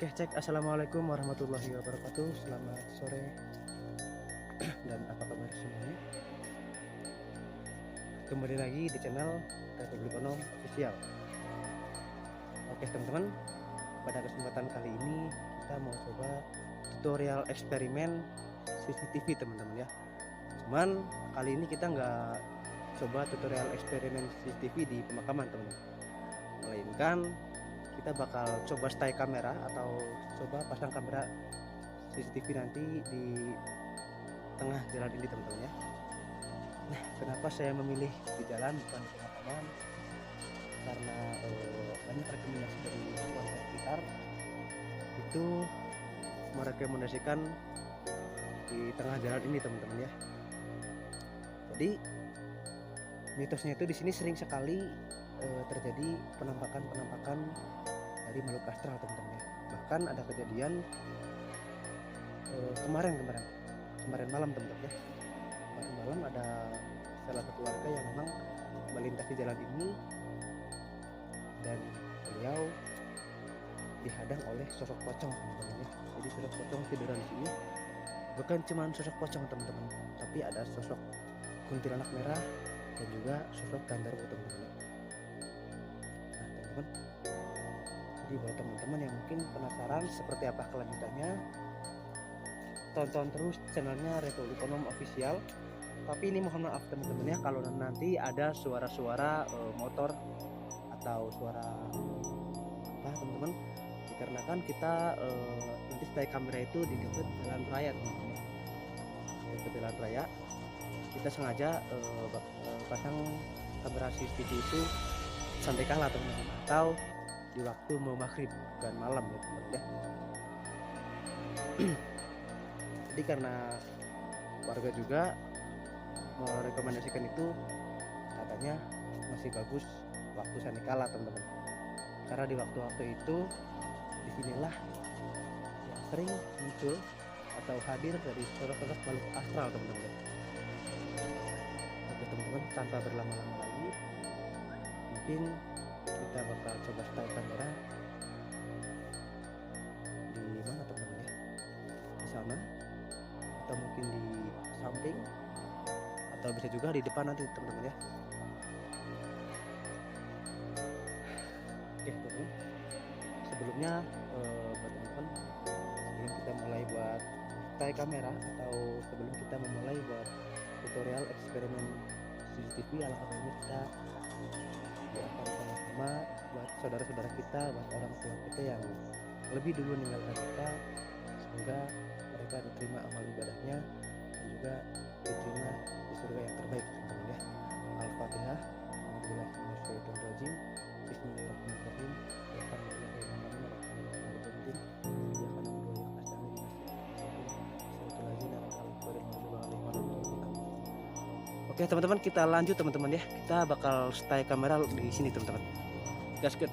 Oke, cek. Assalamualaikum warahmatullahi wabarakatuh. Selamat sore dan apa kabar semuanya. Kembali lagi di channel Republik Onom Official. Oke teman-teman, pada kesempatan kali ini kita mau coba tutorial eksperimen CCTV teman-teman ya. Cuman kali ini kita nggak coba tutorial eksperimen CCTV di pemakaman teman-teman, melainkan kita bakal coba stay kamera atau coba pasang kamera CCTV nanti di tengah jalan ini teman-teman ya. Nah, kenapa saya memilih di jalan bukan di pemakaman? Karena banyak rekomendasi dari warga sekitar itu merekomendasikan di tengah jalan ini teman-teman ya. Jadi mitosnya itu di sini sering sekali terjadi penampakan dari makhluk astral teman-teman ya. Bahkan ada kejadian kemarin malam teman-teman ya. Kemarin malam ada salah satu warga yang memang melintasi jalan ini dan beliau dihadang oleh sosok pocong teman-teman ya. Jadi sosok pocong tiduran di sini bukan cuma sosok pocong teman-teman, tapi ada sosok kuntilanak merah dan juga sosok genderuwo teman-teman ya. Nah teman-teman, jadi buat teman-teman yang mungkin penasaran seperti apa kelanjutannya, tonton terus channelnya Republik Onom Official. Tapi ini mohon maaf teman-teman ya kalau nanti ada suara-suara motor atau suara apa teman-teman, dikarenakan kita nanti stay kamera itu di dekat jalan raya teman-teman ya. Di dekat jalan raya kita sengaja pasang kamera CCTV itu sampai kalah teman-teman, atau di waktu mau maghrib bukan malam ya teman-teman ya. Jadi karena warga juga merekomendasikan itu, katanya masih bagus waktu sandikala teman-teman, karena di waktu-waktu itu disinilah yang sering muncul atau hadir dari sosok-sosok makhluk astral teman-teman. Oke teman-teman, tanpa berlama-lama lagi mungkin kita bakal coba stay kamera di mana teman-teman ya, di sana atau mungkin di samping atau bisa juga di depan nanti teman-teman ya. Oke teman-teman, sebelumnya buat teman-teman, sebelum kita mulai buat stay kamera atau sebelum kita memulai buat tutorial eksperimen CCTV ala kadarnya, kita doakan sama-sama buat saudara-saudara kita, buat orang tua kita yang lebih dulu meninggalkan kita, semoga mereka diterima amal ibadahnya dan juga diterima di surga yang terbaik teman-teman ya. Al-Fatihah. Bismillahirrahmanirrahim. Bismillahirrahmanirrahim. Oke teman-teman, kita lanjut teman-teman ya. Kita bakal stay kamera di sini teman-teman. Gasket.